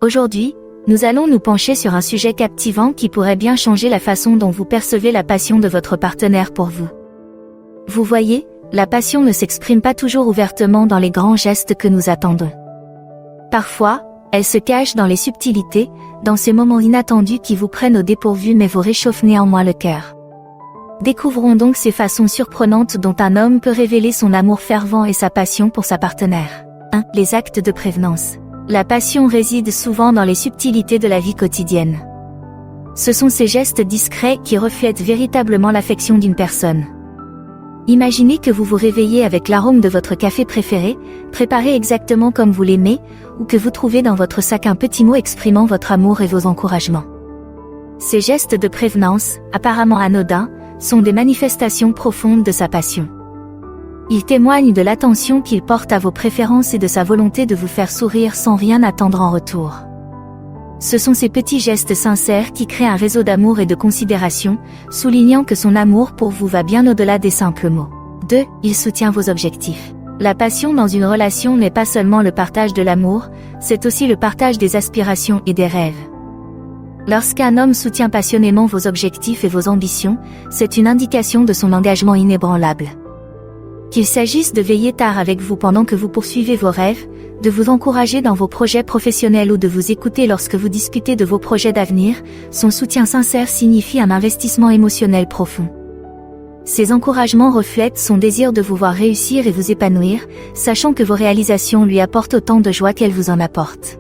Aujourd'hui, nous allons nous pencher sur un sujet captivant qui pourrait bien changer la façon dont vous percevez la passion de votre partenaire pour vous. Vous voyez, la passion ne s'exprime pas toujours ouvertement dans les grands gestes que nous attendons. Parfois, elle se cache dans les subtilités, dans ces moments inattendus qui vous prennent au dépourvu mais vous réchauffent néanmoins le cœur. Découvrons donc ces façons surprenantes dont un homme peut révéler son amour fervent et sa passion pour sa partenaire. 1. Les actes de prévenance. La passion réside souvent dans les subtilités de la vie quotidienne. Ce sont ces gestes discrets qui reflètent véritablement l'affection d'une personne. Imaginez que vous vous réveillez avec l'arôme de votre café préféré, préparé exactement comme vous l'aimez, ou que vous trouvez dans votre sac un petit mot exprimant votre amour et vos encouragements. Ces gestes de prévenance, apparemment anodins, sont des manifestations profondes de sa passion. Ils témoignent de l'attention qu'il porte à vos préférences et de sa volonté de vous faire sourire sans rien attendre en retour. Ce sont ces petits gestes sincères qui créent un réseau d'amour et de considération, soulignant que son amour pour vous va bien au-delà des simples mots. 2. Il soutient vos objectifs. La passion dans une relation n'est pas seulement le partage de l'amour, c'est aussi le partage des aspirations et des rêves. Lorsqu'un homme soutient passionnément vos objectifs et vos ambitions, c'est une indication de son engagement inébranlable. Qu'il s'agisse de veiller tard avec vous pendant que vous poursuivez vos rêves, de vous encourager dans vos projets professionnels ou de vous écouter lorsque vous discutez de vos projets d'avenir, son soutien sincère signifie un investissement émotionnel profond. Ces encouragements reflètent son désir de vous voir réussir et vous épanouir, sachant que vos réalisations lui apportent autant de joie qu'elles vous en apportent.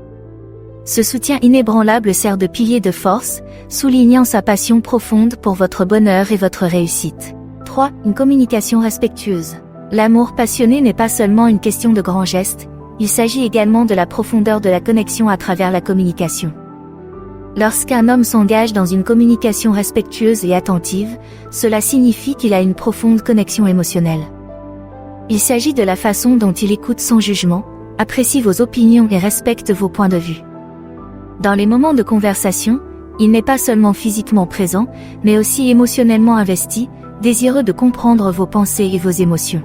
Ce soutien inébranlable sert de pilier de force, soulignant sa passion profonde pour votre bonheur et votre réussite. 3. Une communication respectueuse. L'amour passionné n'est pas seulement une question de grands gestes, il s'agit également de la profondeur de la connexion à travers la communication. Lorsqu'un homme s'engage dans une communication respectueuse et attentive, cela signifie qu'il a une profonde connexion émotionnelle. Il s'agit de la façon dont il écoute sans jugement, apprécie vos opinions et respecte vos points de vue. Dans les moments de conversation, il n'est pas seulement physiquement présent, mais aussi émotionnellement investi, désireux de comprendre vos pensées et vos émotions.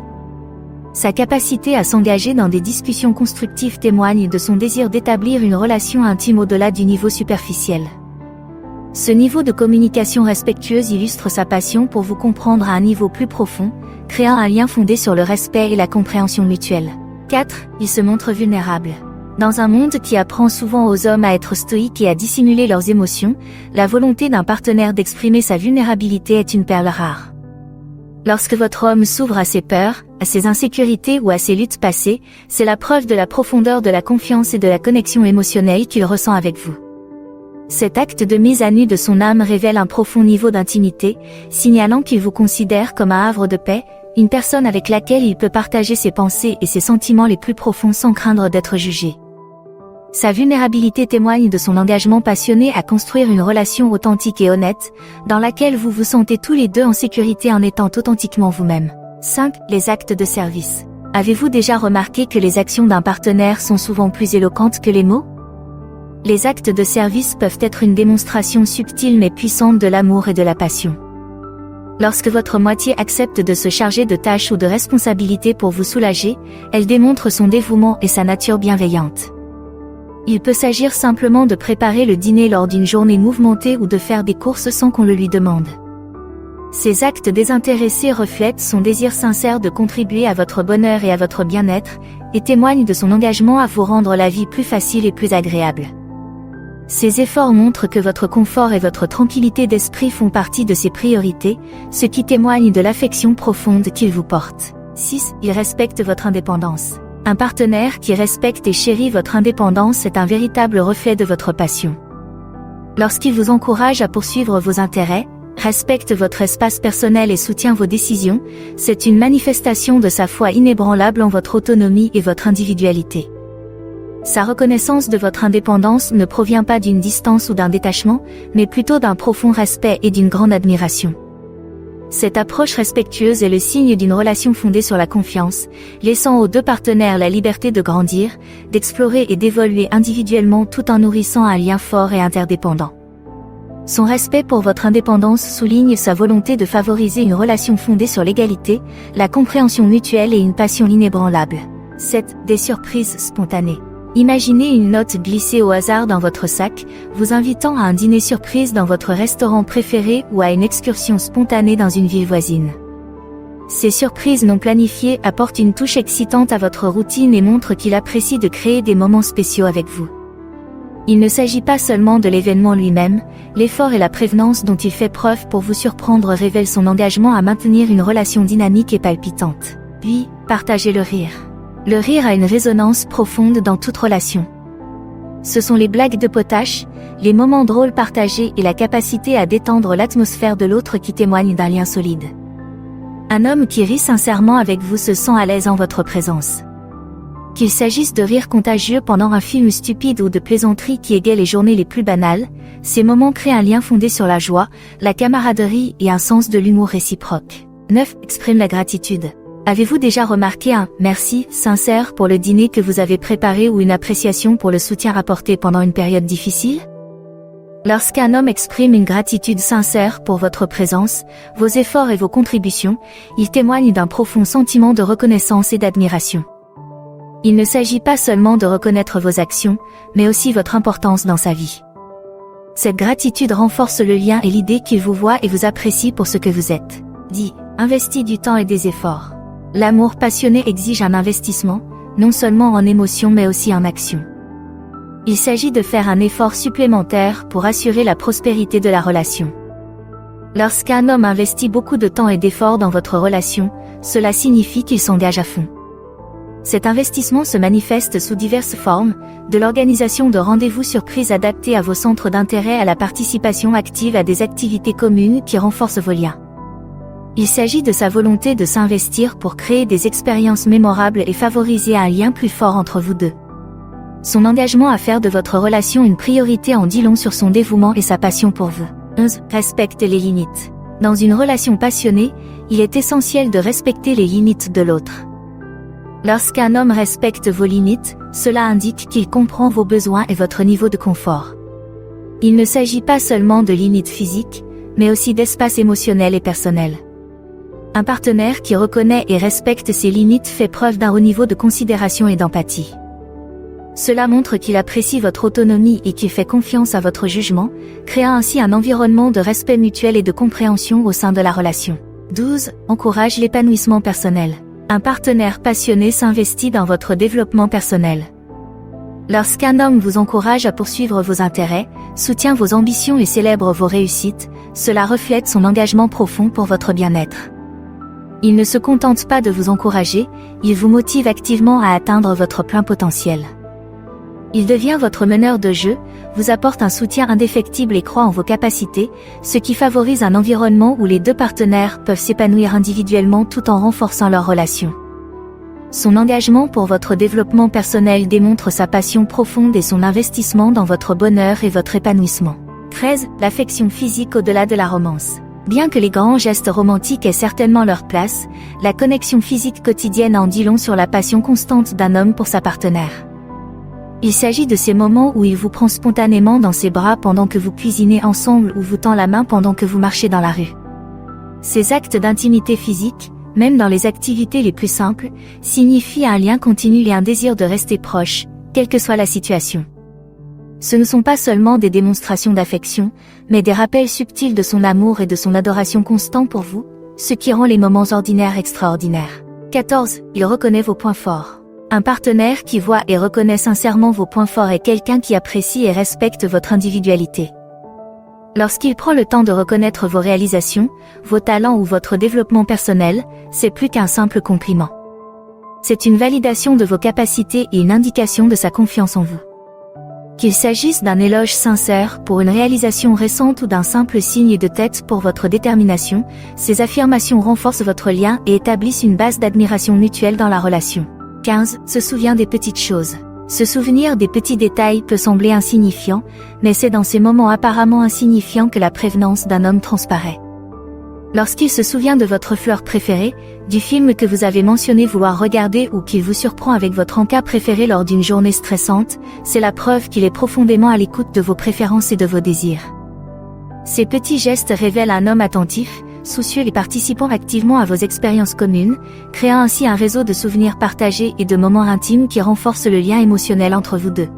Sa capacité à s'engager dans des discussions constructives témoigne de son désir d'établir une relation intime au-delà du niveau superficiel. Ce niveau de communication respectueuse illustre sa passion pour vous comprendre à un niveau plus profond, créant un lien fondé sur le respect et la compréhension mutuelle. 4. Il se montre vulnérable. Dans un monde qui apprend souvent aux hommes à être stoïques et à dissimuler leurs émotions, la volonté d'un partenaire d'exprimer sa vulnérabilité est une perle rare. Lorsque votre homme s'ouvre à ses peurs, à ses insécurités ou à ses luttes passées, c'est la preuve de la profondeur de la confiance et de la connexion émotionnelle qu'il ressent avec vous. Cet acte de mise à nu de son âme révèle un profond niveau d'intimité, signalant qu'il vous considère comme un havre de paix, une personne avec laquelle il peut partager ses pensées et ses sentiments les plus profonds sans craindre d'être jugé. Sa vulnérabilité témoigne de son engagement passionné à construire une relation authentique et honnête, dans laquelle vous vous sentez tous les deux en sécurité en étant authentiquement vous-même. 5. Les actes de service. Avez-vous déjà remarqué que les actions d'un partenaire sont souvent plus éloquentes que les mots ? Les actes de service peuvent être une démonstration subtile mais puissante de l'amour et de la passion. Lorsque votre moitié accepte de se charger de tâches ou de responsabilités pour vous soulager, elle démontre son dévouement et sa nature bienveillante. Il peut s'agir simplement de préparer le dîner lors d'une journée mouvementée ou de faire des courses sans qu'on le lui demande. Ces actes désintéressés reflètent son désir sincère de contribuer à votre bonheur et à votre bien-être, et témoignent de son engagement à vous rendre la vie plus facile et plus agréable. Ces efforts montrent que votre confort et votre tranquillité d'esprit font partie de ses priorités, ce qui témoigne de l'affection profonde qu'il vous porte. 6. Il respecte votre indépendance. Un partenaire qui respecte et chérit votre indépendance est un véritable reflet de votre passion. Lorsqu'il vous encourage à poursuivre vos intérêts, respecte votre espace personnel et soutient vos décisions, c'est une manifestation de sa foi inébranlable en votre autonomie et votre individualité. Sa reconnaissance de votre indépendance ne provient pas d'une distance ou d'un détachement, mais plutôt d'un profond respect et d'une grande admiration. Cette approche respectueuse est le signe d'une relation fondée sur la confiance, laissant aux deux partenaires la liberté de grandir, d'explorer et d'évoluer individuellement tout en nourrissant un lien fort et interdépendant. Son respect pour votre indépendance souligne sa volonté de favoriser une relation fondée sur l'égalité, la compréhension mutuelle et une passion inébranlable. 7. Des surprises spontanées. Imaginez une note glissée au hasard dans votre sac, vous invitant à un dîner surprise dans votre restaurant préféré ou à une excursion spontanée dans une ville voisine. Ces surprises non planifiées apportent une touche excitante à votre routine et montrent qu'il apprécie de créer des moments spéciaux avec vous. Il ne s'agit pas seulement de l'événement lui-même, l'effort et la prévenance dont il fait preuve pour vous surprendre révèlent son engagement à maintenir une relation dynamique et palpitante. Puis, partagez le rire. Le rire a une résonance profonde dans toute relation. Ce sont les blagues de potache, les moments drôles partagés et la capacité à détendre l'atmosphère de l'autre qui témoignent d'un lien solide. Un homme qui rit sincèrement avec vous se sent à l'aise en votre présence. Qu'il s'agisse de rires contagieux pendant un film stupide ou de plaisanteries qui égayent les journées les plus banales, ces moments créent un lien fondé sur la joie, la camaraderie et un sens de l'humour réciproque. 9. Exprime la gratitude. Avez-vous déjà remarqué un « merci » sincère pour le dîner que vous avez préparé ou une appréciation pour le soutien apporté pendant une période difficile? Lorsqu'un homme exprime une gratitude sincère pour votre présence, vos efforts et vos contributions, il témoigne d'un profond sentiment de reconnaissance et d'admiration. Il ne s'agit pas seulement de reconnaître vos actions, mais aussi votre importance dans sa vie. Cette gratitude renforce le lien et l'idée qu'il vous voit et vous apprécie pour ce que vous êtes. 10. Investis du temps et des efforts. L'amour passionné exige un investissement, non seulement en émotion mais aussi en action. Il s'agit de faire un effort supplémentaire pour assurer la prospérité de la relation. Lorsqu'un homme investit beaucoup de temps et d'efforts dans votre relation, cela signifie qu'il s'engage à fond. Cet investissement se manifeste sous diverses formes, de l'organisation de rendez-vous surprises adaptés à vos centres d'intérêt à la participation active à des activités communes qui renforcent vos liens. Il s'agit de sa volonté de s'investir pour créer des expériences mémorables et favoriser un lien plus fort entre vous deux. Son engagement à faire de votre relation une priorité en dit long sur son dévouement et sa passion pour vous. 11. Respecte les limites. Dans une relation passionnée, il est essentiel de respecter les limites de l'autre. Lorsqu'un homme respecte vos limites, cela indique qu'il comprend vos besoins et votre niveau de confort. Il ne s'agit pas seulement de limites physiques, mais aussi d'espace émotionnel et personnel. Un partenaire qui reconnaît et respecte ses limites fait preuve d'un haut niveau de considération et d'empathie. Cela montre qu'il apprécie votre autonomie et qu'il fait confiance à votre jugement, créant ainsi un environnement de respect mutuel et de compréhension au sein de la relation. 12. Encourage l'épanouissement personnel. Un partenaire passionné s'investit dans votre développement personnel. Lorsqu'un homme vous encourage à poursuivre vos intérêts, soutient vos ambitions et célèbre vos réussites, cela reflète son engagement profond pour votre bien-être. Il ne se contente pas de vous encourager, il vous motive activement à atteindre votre plein potentiel. Il devient votre meneur de jeu, vous apporte un soutien indéfectible et croit en vos capacités, ce qui favorise un environnement où les deux partenaires peuvent s'épanouir individuellement tout en renforçant leur relation. Son engagement pour votre développement personnel démontre sa passion profonde et son investissement dans votre bonheur et votre épanouissement. 13. L'affection physique au-delà de la romance. Bien que les grands gestes romantiques aient certainement leur place, la connexion physique quotidienne en dit long sur la passion constante d'un homme pour sa partenaire. Il s'agit de ces moments où il vous prend spontanément dans ses bras pendant que vous cuisinez ensemble ou vous tend la main pendant que vous marchez dans la rue. Ces actes d'intimité physique, même dans les activités les plus simples, signifient un lien continu et un désir de rester proche, quelle que soit la situation. Ce ne sont pas seulement des démonstrations d'affection, mais des rappels subtils de son amour et de son adoration constant pour vous, ce qui rend les moments ordinaires extraordinaires. 14. Il reconnaît vos points forts. Un partenaire qui voit et reconnaît sincèrement vos points forts est quelqu'un qui apprécie et respecte votre individualité. Lorsqu'il prend le temps de reconnaître vos réalisations, vos talents ou votre développement personnel, c'est plus qu'un simple compliment. C'est une validation de vos capacités et une indication de sa confiance en vous. Qu'il s'agisse d'un éloge sincère pour une réalisation récente ou d'un simple signe de tête pour votre détermination, ces affirmations renforcent votre lien et établissent une base d'admiration mutuelle dans la relation. 15. Se souvient des petites choses. Se souvenir des petits détails peut sembler insignifiant, mais c'est dans ces moments apparemment insignifiants que la prévenance d'un homme transparaît. Lorsqu'il se souvient de votre fleur préférée, du film que vous avez mentionné vouloir regarder ou qu'il vous surprend avec votre encas préféré lors d'une journée stressante, c'est la preuve qu'il est profondément à l'écoute de vos préférences et de vos désirs. Ces petits gestes révèlent un homme attentif, soucieux et participant activement à vos expériences communes, créant ainsi un réseau de souvenirs partagés et de moments intimes qui renforcent le lien émotionnel entre vous deux.